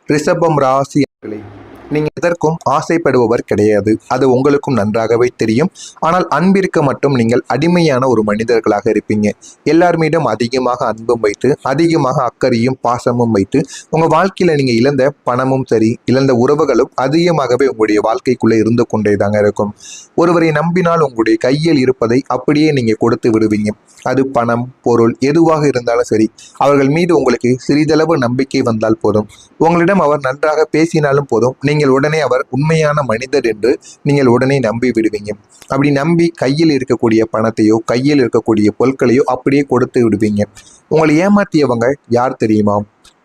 ரிஷபம் ராசி நீங்க எதற்கும் ஆசைப்படுபவர் கிடையாது. அது உங்களுக்கும் நன்றாகவே தெரியும். ஆனால் அன்பிற்கு மட்டும் நீங்கள் அடிமையான ஒரு மனிதர்களாக இருப்பீங்க. எல்லார் மீதும் அதிகமாக அன்பும் வைத்து, அதிகமாக அக்கறையும் பாசமும் வைத்து, உங்க வாழ்க்கையில நீங்க இழந்த பணமும் சரி, இழந்த உறவுகளும் அதிகமாகவே உங்களுடைய வாழ்க்கைக்குள்ளே இருந்து கொண்டே தாங்க இருக்கும். ஒருவரை நம்பினால் உங்களுடைய கையில் இருப்பதை அப்படியே நீங்க கொடுத்து விடுவீங்க. அது பணம், பொருள் எதுவாக இருந்தாலும் சரி, அவர்கள் மீது உங்களுக்கு சிறிதளவு நம்பிக்கை வந்தால் போதும். உங்களிடம் அவர் நன்றாக பேசினாலும் போதும், நீங்கள் உடனே அவர் உண்மையான மனிதர் என்று நீங்கள் உடனே நம்பி விடுவீங்க. அப்படி நம்பி கையில் இருக்கக்கூடிய பணத்தையோ கையில் இருக்கக்கூடிய பொருட்களையோ அப்படியே கொடுத்து விடுவீங்க. உங்களை ஏமாற்றியவங்க யார் தெரியுமா?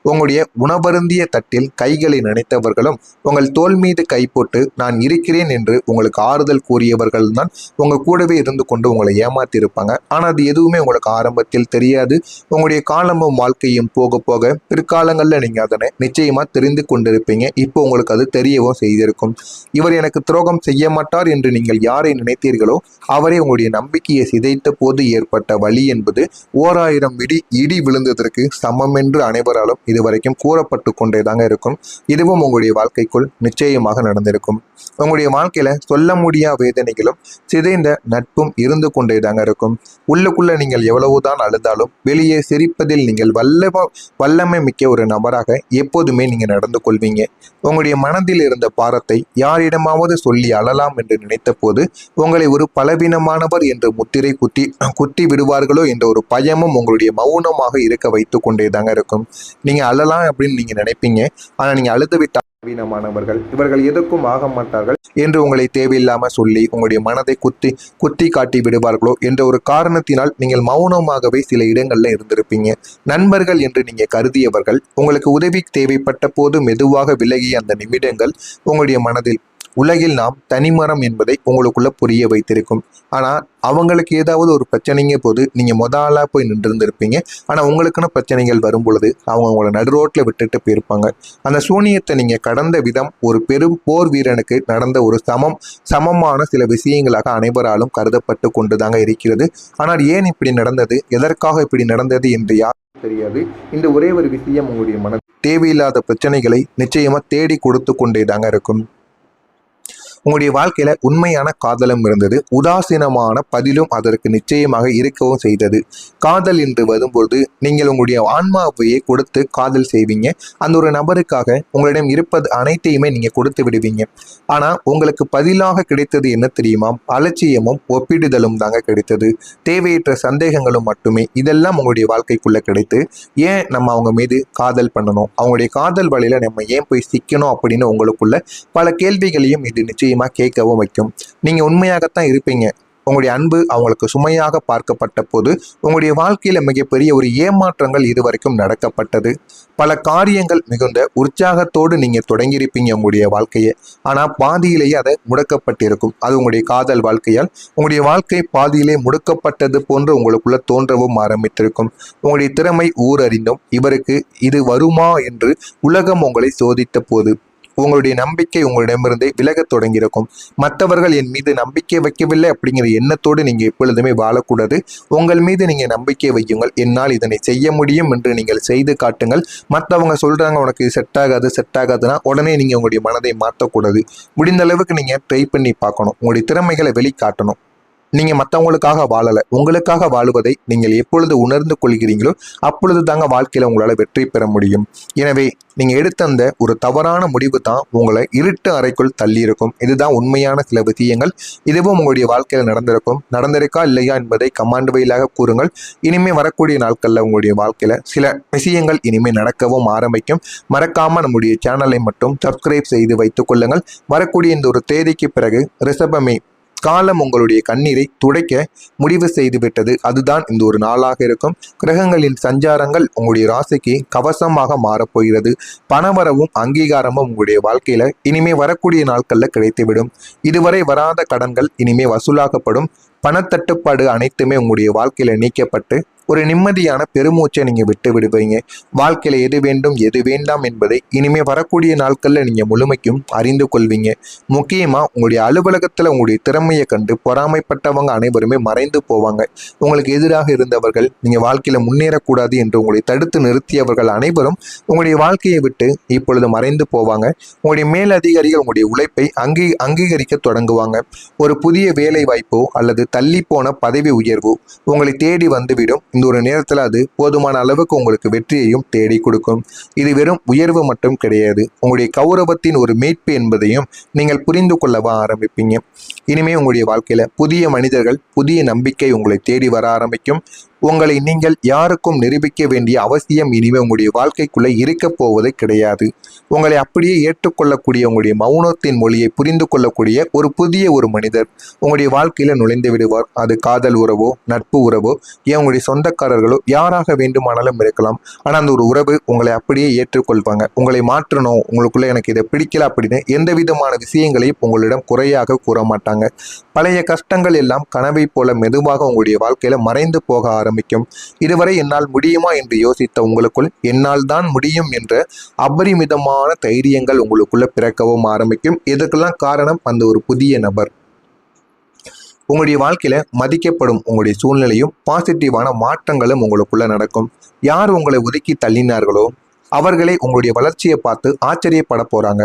உங்களுடைய உணவருந்திய தட்டில் கைகளை நினைத்தவர்களும், உங்கள் தோல் மீது கை போட்டு நான் இருக்கிறேன் என்று உங்களுக்கு ஆறுதல் கூறியவர்கள் தான் உங்க கூடவே இருந்து கொண்டு உங்களை ஏமாத்தி இருப்பாங்க. ஆனால் அது எதுவுமே உங்களுக்கு ஆரம்பத்தில் தெரியாது. உங்களுடைய காலமும் வாழ்க்கையும் போக போக பிற்காலங்களில் நீங்க அதனை நிச்சயமா தெரிந்து கொண்டிருப்பீங்க. இப்போ உங்களுக்கு அது தெரியவும் செய்திருக்கும். இவர் எனக்கு துரோகம் செய்ய மாட்டார் என்று நீங்கள் யாரை நினைத்தீர்களோ அவரே உங்களுடைய நம்பிக்கையை சிதைத்த போது ஏற்பட்ட வலி என்பது 1000 இடி விழுந்ததற்கு சமம் என்று அனைவராலும் இதுவரைக்கும் கூறப்பட்டு கொண்டே தாங்க இருக்கும். இதுவும் உங்களுடைய வாழ்க்கைக்குள் நிச்சயமாக நடந்திருக்கும். உங்களுடைய வாழ்க்கையில சொல்ல முடியாத வேதனைகளும் சிதைந்த நட்பும் இருந்து கொண்டே தாங்க இருக்கும். உள்ளுக்குள்ள நீங்கள் எவ்வளவுதான் அழுதாலும் வெளியே சிரிப்பதில் நீங்கள் வல்லமை மிக்க ஒரு நபராக எப்போதுமே நீங்க நடந்து கொள்வீங்க. உங்களுடைய மனதில் இருந்த பாரத்தை யாரிடமாவது சொல்லி அழலாம் என்று நினைத்த போது உங்களை ஒரு பலவீனமானவர் என்று முத்திரை குத்தி விடுவார்களோ என்ற ஒரு பயமும் உங்களுடைய மௌனமாக இருக்க வைத்து கொண்டே தாங்க இருக்கும். நீங்க அழலாம் அப்படின்னு நீங்க நினைப்பீங்க. ஆனா நீங்க அழுது விட்ட வீணமானவர்கள், இவர்கள் எதற்கும் ஆக மாட்டார்கள் என்று உங்களை தேவையில்லாம சொல்லி உங்களுடைய மனதை குத்தி காட்டி விடுவார்களோ என்ற ஒரு காரணத்தினால் நீங்கள் மௌனமாகவே சில இடங்கள்ல இருந்திருப்பீங்க. நண்பர்கள் என்று நீங்க கருதியவர்கள் உங்களுக்கு உதவி தேவைப்பட்ட போது மெதுவாக விலகிய அந்த நிமிடங்கள் உங்களுடைய மனதில் உலகில் நாம் தனிமரம் என்பதை உங்களுக்குள்ள புரிய வைத்திருக்கும். ஆனா அவங்களுக்கு ஏதாவது ஒரு பிரச்சனைங்க போது நீங்க முதலா போய் நின்றுருந்திருப்பீங்க. ஆனா உங்களுக்குன்னு பிரச்சனைகள் வரும் பொழுது அவங்க உங்களை நடு ரோட்ல விட்டுட்டு போயிருப்பாங்க. அந்த சூனியத்தை நீங்க கடந்த விதம் ஒரு பெரும் போர் வீரனுக்கு நடந்த ஒரு சமமான சில விஷயங்களாக அனைவராலும் கருதப்பட்டு கொண்டுதாங்க இருக்கிறது. ஆனால் ஏன் இப்படி நடந்தது, எதற்காக இப்படி நடந்தது என்று யாரும் தெரியாது. இந்த ஒரே ஒரு விஷயம் உங்களுடைய மன தேவையில்லாத பிரச்சனைகளை நிச்சயமா தேடி கொடுத்து கொண்டே தாங்க இருக்கும். உங்களுடைய வாழ்க்கையில உண்மையான காதலும் இருந்தது, உதாசீனமான பதிலும் அதற்கு நிச்சயமாக இருக்கவும் செய்தது. காதல் என்று வரும்பொழுது நீங்கள் உங்களுடைய ஆன்மாவையே கொடுத்து காதல் செய்வீங்க. அந்த ஒரு நபருக்காக உங்களிடம் இருப்பது அனைத்தையுமே நீங்க கொடுத்து விடுவீங்க. ஆனா உங்களுக்கு பதிலாக கிடைத்தது என்ன தெரியுமா? அலட்சியமும் ஒப்பிடுதலும் தாங்க கிடைத்தது. தேவையற்ற சந்தேகங்களும் மட்டுமே. இதெல்லாம் உங்களுடைய வாழ்க்கைக்குள்ள கிடைத்து ஏன் நம்ம அவங்க மீது காதல் பண்ணணும், அவங்களுடைய காதல் வழியில நம்ம ஏன் போய் சிக்கணும் அப்படின்னு உங்களுக்குள்ள பல கேள்விகளையும் இது நிச்சயம் கேட்கவும் வைக்கும். நீங்க உண்மையாகத்தான் இருப்பீங்க. உங்களுடைய அன்பு அவங்களுக்கு சுமையாக பார்க்கப்பட்ட போது உங்களுடைய வாழ்க்கையில மிகப்பெரிய ஒரு ஏமாற்றங்கள் இதுவரைக்கும் நடக்கப்பட்டது. பல காரியங்கள் மிகுந்த உற்சாகத்தோடு நீங்க தொடங்கியிருப்பீங்க உங்களுடைய வாழ்க்கையை. ஆனா பாதியிலேயே அதை முடக்கப்பட்டிருக்கும். அது உங்களுடைய காதல் வாழ்க்கையால் உங்களுடைய வாழ்க்கை பாதியிலே முடக்கப்பட்டது போன்று உங்களுக்குள்ள தோன்றவும் ஆரம்பித்திருக்கும். உங்களுடைய திறமை ஊரறிந்தும் இவருக்கு இது வருமா என்று உலகம் உங்களை சோதித்த போது உங்களுடைய நம்பிக்கை உங்களிடமிருந்தே விலகத் தொடங்கியிருக்கும். மற்றவர்கள் என் மீது நம்பிக்கை வைக்கவில்லை அப்படிங்கிற எண்ணத்தோடு நீங்க எப்பொழுதுமே வாழக்கூடாது. உங்கள் மீது நீங்க நம்பிக்கை வையுங்கள். என்னால் இதனை செய்ய முடியும் என்று நீங்கள் செய்து காட்டுங்கள். மற்றவங்க சொல்றாங்க உனக்கு செட் ஆகாதுன்னா உடனே நீங்க உங்களுடைய மனதை மாற்றக்கூடாது. முடிந்த அளவுக்கு நீங்க ட்ரை பண்ணி பார்க்கணும். உங்களுடைய திறமைகளை வெளிக்காட்டணும். நீங்க மற்றவங்களுக்காக வாழலை, உங்களுக்காக வாழுவதை நீங்கள் எப்பொழுது உணர்ந்து கொள்கிறீங்களோ அப்பொழுது தாங்க வாழ்க்கையில உங்களால வெற்றி பெற முடியும். எனவே நீங்க எடுத்த அந்த ஒரு தவறான முடிவு தான் உங்களை இருட்டு அறைக்குள் தள்ளி இருக்கும். இதுதான் உண்மையான சில விஷயங்கள். இதுவும் உங்களுடைய வாழ்க்கையில நடந்திருக்கா இல்லையா என்பதை கமாண்ட் வழியாக கூறுங்கள். இனிமே வரக்கூடிய நாட்கள்ல உங்களுடைய வாழ்க்கையில சில விஷயங்கள் இனிமே நடக்கவும் ஆரம்பிக்கும். மறக்காம நம்முடைய சேனலை மட்டும் சப்ஸ்கிரைப் செய்து வைத்துக் கொள்ளுங்கள். வரக்கூடிய இந்த ஒரு தேதிக்கு பிறகு ரிஷபமே காலம் உங்களுடைய கண்ணீரை துடைக்க முடிவு செய்து விட்டது. அதுதான் இந்த ஒரு நாளாக இருக்கும். கிரகங்களின் சஞ்சாரங்கள் உங்களுடைய ராசிக்கு கவசமாக மாறப்போகிறது. பணவரவும் அங்கீகாரமும் உங்களுடைய வாழ்க்கையில இனிமே வரக்கூடிய நாட்கள்ல கிடைத்துவிடும். இதுவரை வராத கடன்கள் இனிமே வசூலாக்கப்படும். பணத்தட்டுப்பாடு அனைத்துமே உங்களுடைய வாழ்க்கையில நீக்கப்பட்டு ஒரு நிம்மதியான பெருமூச்சை நீங்க விட்டு விடுவீங்க. வாழ்க்கையில எது வேண்டும் எது வேண்டாம் என்பதை இனிமே வரக்கூடிய நாட்கள்ல நீங்க முழுமைக்கும் அறிந்து கொள்வீங்க. முக்கியமா உங்களுடைய அலுவலகத்துல உங்களுடைய திறமையை கண்டு பொறாமைப்பட்டவங்க அனைவருமே மறைந்து போவாங்க. உங்களுக்கு எதிராக இருந்தவர்கள், நீங்க வாழ்க்கையில முன்னேறக்கூடாது என்று உங்களை தடுத்து நிறுத்தியவர்கள் அனைவரும் உங்களுடைய வாழ்க்கையை விட்டு இப்பொழுது மறைந்து போவாங்க. உங்களுடைய மேலதிகாரிகள் உங்களுடைய உழைப்பை அங்கீகரிக்க தொடங்குவாங்க. ஒரு புதிய வேலை வாய்ப்போ அல்லது தள்ளி போன பதவி உயர்வோ உங்களை தேடி வந்துவிடும். இந்த ஒரு நேரத்தில் அது போதுமான அளவுக்கு உங்களுக்கு வெற்றியையும் தேடி கொடுக்கும். இது வெறும் உயர்வு மட்டும் கிடையாது, உங்களுடைய கௌரவத்தின் ஒரு மீட்பு என்பதையும் நீங்கள் புரிந்து கொள்ளவா ஆரம்பிப்பீங்க. இனிமே உங்களுடைய வாழ்க்கையில புதிய மனிதர்கள், புதிய நம்பிக்கை உங்களை தேடி வர ஆரம்பிக்கும். உங்களை நீங்கள் யாருக்கும் நிரூபிக்க வேண்டிய அவசியம் இனிமே உங்களுடைய வாழ்க்கைக்குள்ள இருக்க போவது கிடையாது. உங்களை அப்படியே ஏற்றுக்கொள்ளக்கூடிய, உங்களுடைய மௌனத்தின் மொழியை புரிந்து கொள்ளக்கூடிய ஒரு மனிதர் உங்களுடைய வாழ்க்கையில நுழைந்து விடுவார். அது காதல் உறவோ, நட்பு உறவோ, ஏன் உங்களுடைய சொந்தக்காரர்களோ யாராக வேண்டுமானாலும் இருக்கலாம். ஆனால் அந்த ஒரு உறவு உங்களை அப்படியே ஏற்றுக்கொள்வாங்க. உங்களை மாற்றணும், உங்களுக்குள்ள எனக்கு இதை பிடிக்கல அப்படின்னு எந்த விதமான விஷயங்களையும் உங்களிடம் குறையாக கூற மாட்டாங்க. பழைய கஷ்டங்கள் எல்லாம் கனவை போல மெதுவாக உங்களுடைய வாழ்க்கையில மறைந்து போக ஆரம்பிக்கும். இதுவரை என்னால் முடியுமா என்று யோசித்த உங்களுக்குள் என்னால் தான் முடியும் என்ற அபரிமிதமான தைரியங்கள் உங்களுக்குள்ள பிறக்கவும் ஆரம்பிக்கும். இதுக்கெல்லாம் காரணம் அந்த ஒரு புதிய நபர். உங்களுடைய வாழ்க்கையில மதிக்கப்படும் உங்களுடைய சூழ்நிலையும் பாசிட்டிவான மாற்றங்களும் உங்களுக்குள்ள நடக்கும். யார் உங்களை ஒதுக்கி தள்ளினார்களோ அவர்களே உங்களுடைய வளர்ச்சியை பார்த்து ஆச்சரியப்பட போறாங்க.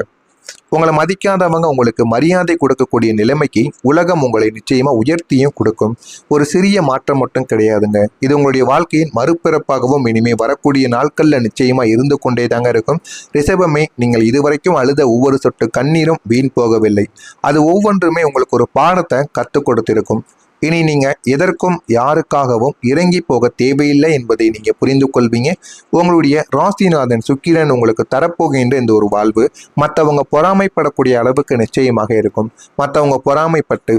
உங்களை மதிக்காதவங்க உங்களுக்கு மரியாதை கொடுக்கக்கூடிய நிலைமைக்கு உலகம் உங்களை நிச்சயமா உயர்த்தியும் கொடுக்கும். ஒரு சிறிய மாற்றம் மட்டும் கிடையாதுங்க, இது உங்களுடைய வாழ்க்கையின் மறுபிறப்பாகவும் இனிமே வரக்கூடிய நாட்கள்ல நிச்சயமா இருந்து கொண்டே தாங்க இருக்கும். ரிஷபமே, நீங்கள் இதுவரைக்கும் அழுத ஒவ்வொரு சொட்டு கண்ணீரும் வீண் போகவில்லை. அது ஒவ்வொன்றுமே உங்களுக்கு ஒரு பாடத்தை கற்றுக் கொடுத்திருக்கும். இனி நீங்க எதற்கும் யாருக்காகவும் இறங்கி போக தேவையில்லை என்பதை நீங்க புரிந்து கொள்வீங்க. உங்களுடைய ராசிநாதன் சுக்கிரன் உங்களுக்கு தரப்போகின்ற இந்த ஒரு வாழ்வு மற்றவங்க பொறாமைப்படக்கூடிய அளவுக்கு நிச்சயமாக இருக்கும். மற்றவங்க பொறாமைப்பட்டு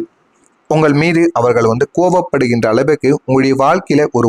உங்கள் மீது அவர்கள் கோபப்படுகின்ற அளவுக்கு உங்களுடைய வாழ்க்கையில ஒரு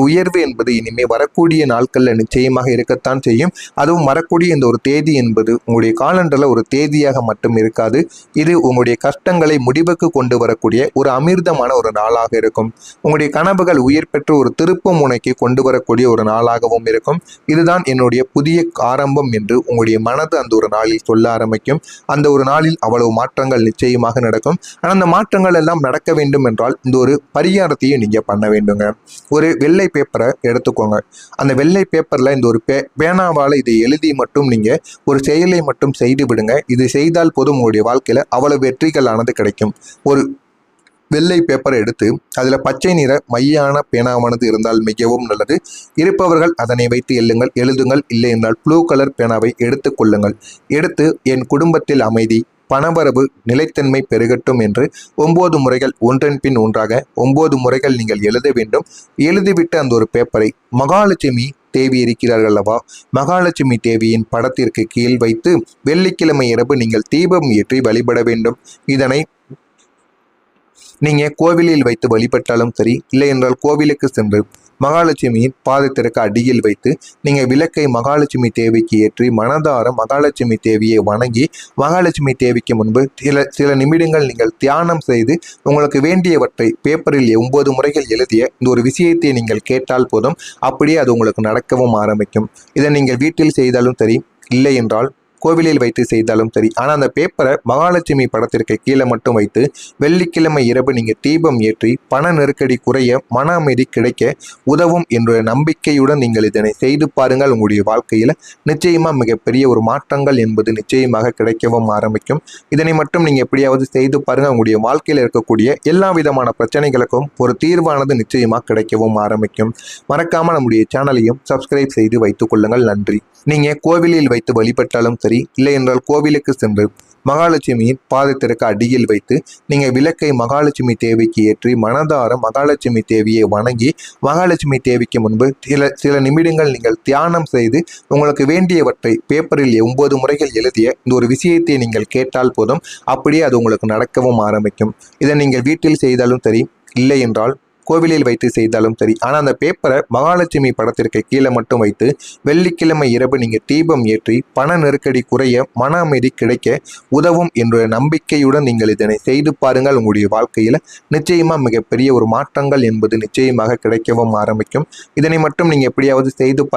உயர்வு என்பது இனிமே வரக்கூடிய நாட்கள்ல நிச்சயமாக இருக்கத்தான் செய்யும். அதுவும் வரக்கூடிய இந்த ஒரு தேதி என்பது உங்களுடைய காலண்டர்ல ஒரு தேதியாக மட்டும் இருக்காது. இது உங்களுடைய கஷ்டங்களை முடிவுக்கு கொண்டு வரக்கூடிய ஒரு அமிர்தமான ஒரு நாளாக இருக்கும். உங்களுடைய கனவுகள் உயிர் பெற்று ஒரு திருப்பு முனைக்கு கொண்டு வரக்கூடிய ஒரு நாளாகவும் இருக்கும். இதுதான் என்னுடைய புதிய ஆரம்பம் என்று உங்களுடைய மனது அந்த ஒரு நாளில் சொல்ல ஆரம்பிக்கும். அந்த ஒரு நாளில் அவ்வளவு மாற்றங்கள் நிச்சயமாக நடக்கும். ஆனால் அந்த மாற்றங்கள் எல்லாம் நடக்க வேண்டும் என்றால் இந்த ஒரு பரிகாரத்தையும் நீங்க பண்ண வேண்டுங்க. ஒரு வெள்ளை பேப்பரை எடுத்துக்கோங்க. அந்த வெள்ளை பேப்பர்ல இந்த ஒரு பேனாவால இதை எழுதி மட்டும் நீங்க ஒரு செயலை மட்டும் செய்து விடுங்க. இது செய்தால் போதும் உங்களுடைய வாழ்க்கையில அவ்வளவு வெற்றிகளானது கிடைக்கும். ஒரு வெள்ளை பேப்பரை எடுத்து அதில் பச்சை நிற மையான பேனாவானது இருந்தால் மிகவும் நல்லது. இருப்பவர்கள் அதனை வைத்து எழுதுங்கள். இல்லை என்றால் ப்ளூ கலர் பேனாவை எடுத்து கொள்ளுங்கள். எடுத்து என் குடும்பத்தில் அமைதி, பணவரவு, நிலைத்தன்மை பெருகட்டும் என்று 9 முறைகள் ஒன்றன் பின் ஒன்றாக 9 முறைகள் நீங்கள் எழுத வேண்டும். எழுதிவிட்டு அந்த ஒரு பேப்பரை மகாலட்சுமி தேவி இருக்கிறார்கள் அல்லவா, மகாலட்சுமி தேவியின் படத்திற்கு கீழ் வைத்து வெள்ளிக்கிழமை இரவு நீங்கள் தீபம் ஏற்றி வழிபட வேண்டும். இதனை நீங்க கோவிலில் வைத்து வழிபட்டாலும் சரி, இல்லை என்றால் கோவிலுக்கு சென்று மகாலட்சுமியின் பாதத்திற்கு அடியில் வைத்து நீங்க விளக்கை மகாலட்சுமி தேவிக்கு ஏற்றி மனதார மகாலட்சுமி தேவியை வணங்கி மகாலட்சுமி தேவிக்கு முன்பு சில நிமிடங்கள் நீங்கள் தியானம் செய்து உங்களுக்கு வேண்டியவற்றை பேப்பரில் 9 முறைகள் எழுதிய இந்த ஒரு விஷயத்தை நீங்கள் கேட்டால் போதும், அப்படியே அது உங்களுக்கு நடக்கவும் ஆரம்பிக்கும். இதை நீங்கள் வீட்டில் செய்தாலும் சரி, இல்லை என்றால் கோவிலில் வைத்து செய்தாலும் சரி. ஆனால் அந்த பேப்பரை மகாலட்சுமி படத்திற்கு கீழே மட்டும் வைத்து வெள்ளிக்கிழமை இரவு நீங்கள் தீபம் ஏற்றி பண நெருக்கடி குறைய, மன அமைதி கிடைக்க உதவும் என்ற நம்பிக்கையுடன் நீங்கள் இதனை செய்து பாருங்கள். உங்களுடைய வாழ்க்கையில் நிச்சயமாக மிகப்பெரிய ஒரு மாற்றங்கள் என்பது நிச்சயமாக கிடைக்கவும் ஆரம்பிக்கும். இதனை மட்டும் நீங்கள் எப்படியாவது செய்து பாருங்கள். உங்களுடைய வாழ்க்கையில் இருக்கக்கூடிய எல்லா விதமான பிரச்சனைகளுக்கும் ஒரு தீர்வானது நிச்சயமாக கிடைக்கவும் ஆரம்பிக்கும். மறக்காமல் நம்முடைய சேனலையும் சப்ஸ்கிரைப் செய்து வைத்துக் கொள்ளுங்கள். நன்றி. நீங்கள் கோவிலில் வைத்து வழிபட்டாலும் சரி, இல்லை என்றால் கோவிலுக்கு சென்று மகாலட்சுமியின் பாதத்திற்கு அடியில் வைத்து நீங்கள் விளக்கை மகாலட்சுமி தேவிக்கு ஏற்றி மனதார மகாலட்சுமி தேவியை வணங்கி மகாலட்சுமி தேவிக்கு முன்பு சில நிமிடங்கள் நீங்கள் தியானம் செய்து உங்களுக்கு வேண்டியவற்றை பேப்பரில் 9 முறைகள் எழுதிய இந்த ஒரு விஷயத்தை நீங்கள் கேட்டால் போதும், அப்படியே அது உங்களுக்கு நடக்கவும் ஆரம்பிக்கும். இதை நீங்கள் வீட்டில் செய்தாலும் சரி, இல்லை என்றால் கோவிலில் வைத்து செய்தாலும் சரி. ஆனால் அந்த பேப்பரை மகாலட்சுமி படத்திற்கு கீழே மட்டும் வைத்து வெள்ளிக்கிழமை இரவு நீங்கள் தீபம் ஏற்றி பண நெருக்கடி குறைய, மன அமைதி கிடைக்க உதவும் என்ற நம்பிக்கையுடன் நீங்கள் இதனை செய்து பாருங்கள். உங்களுடைய வாழ்க்கையில் நிச்சயமாக மிகப்பெரிய ஒரு மாற்றங்கள் என்பது நிச்சயமாக கிடைக்கவும் ஆரம்பிக்கும். இதனை மட்டும் நீங்கள் எப்படியாவது செய்து பாருங்கள்.